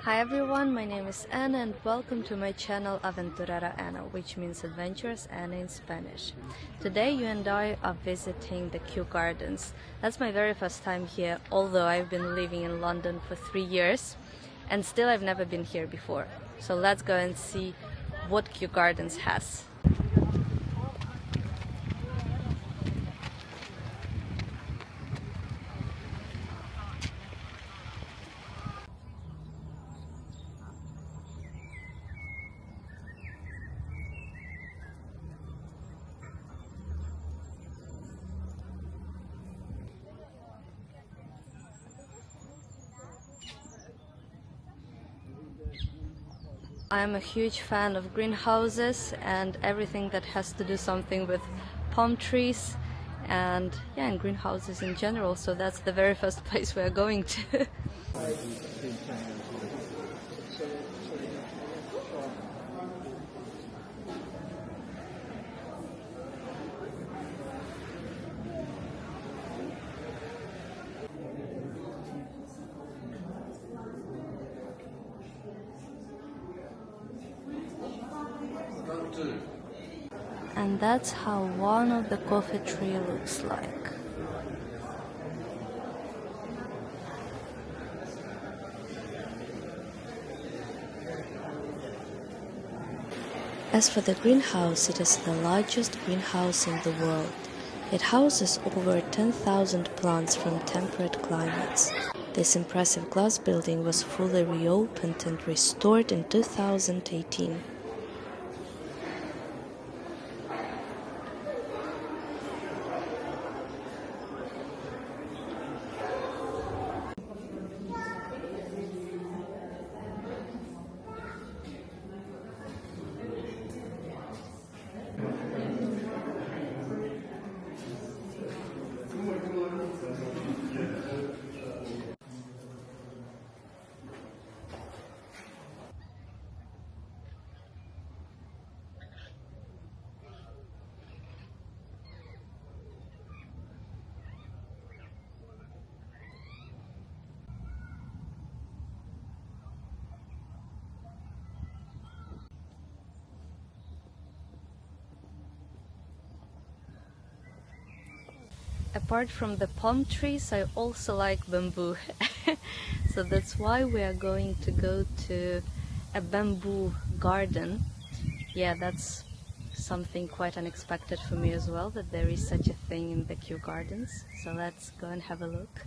Hi everyone, my name is Anna and welcome to my channel Aventurera Anna, which means Adventurous Anna in Spanish. Today you and I are visiting the Kew Gardens. That's my very first time here, although I've been living in London for 3 years and still I've never been here before. So let's go and see what Kew Gardens has. I'm a huge fan of greenhouses and everything that has to do something with palm trees and greenhouses in general, so that's the very first place we're going to. And that's how one of the coffee tree looks like. As for the greenhouse, it is the largest greenhouse in the world. It houses over 10,000 plants from temperate climates. This impressive glass building was fully reopened and restored in 2018. Apart from the palm trees, I also like bamboo. So that's why we are going to go to a bamboo garden. Yeah, that's something quite unexpected for me as well, that there is such a thing in the Kew Gardens. So let's go and have a look.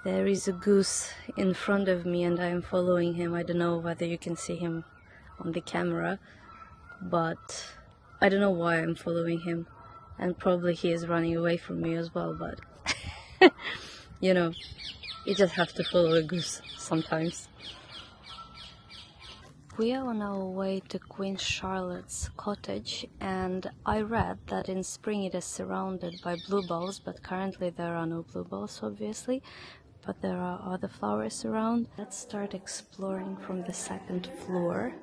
There is a goose in front of me and I am following him. I don't know whether you can see him on the camera, but I don't know why I'm following him, and probably he is running away from me as well, but you know, you just have to follow a goose sometimes. We are on our way to Queen Charlotte's cottage, and I read that in spring it is surrounded by bluebells, but currently there are no bluebells obviously, but there are other flowers around. Let's start exploring from the second floor.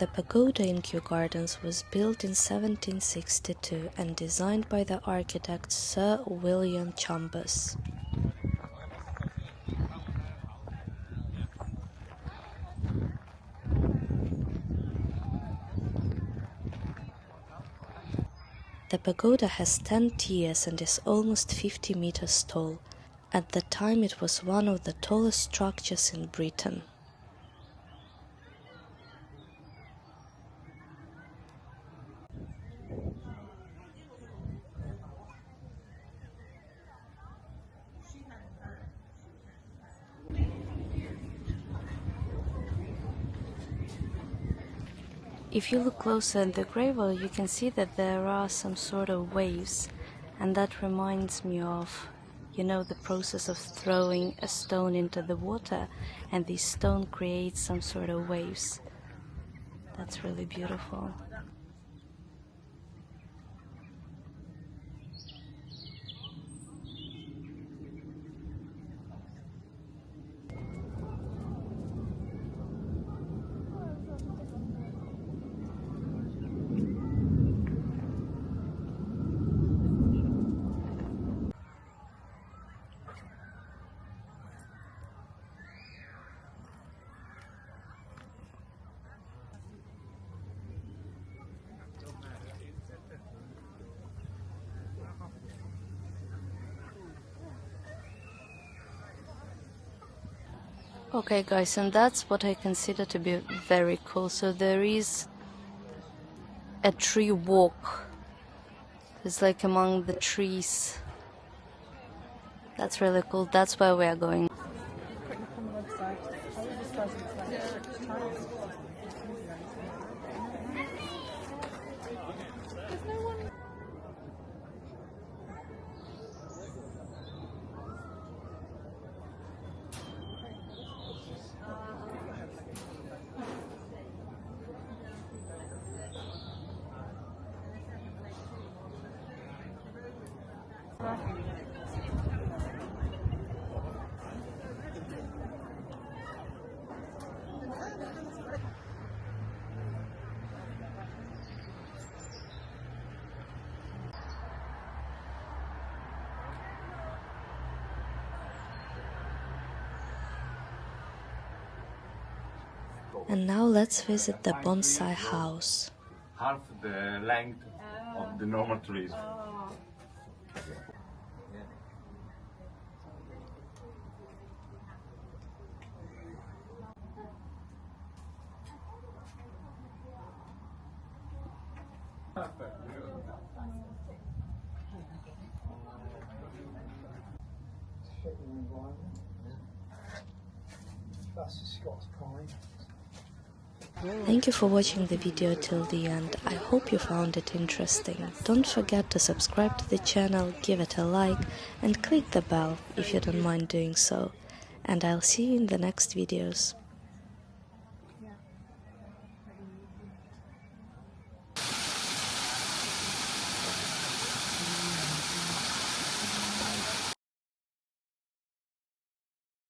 The pagoda in Kew Gardens was built in 1762 and designed by the architect Sir William Chambers. The pagoda has 10 tiers and is almost 50 meters tall. At the time it was one of the tallest structures in Britain. If you look closer at the gravel, you can see that there are some sort of waves, and that reminds me of, the process of throwing a stone into the water, and the stone creates some sort of waves. That's really beautiful. Okay guys, and that's what I consider to be very cool. So there is a tree walk. It's like among the trees. That's really cool. That's where we are going. And now let's visit the bonsai house. Half the length of the normal trees. Thank you for watching the video till the end. I hope you found it interesting. Don't forget to subscribe to the channel, give it a like, and click the bell if you don't mind doing so. And I'll see you in the next videos.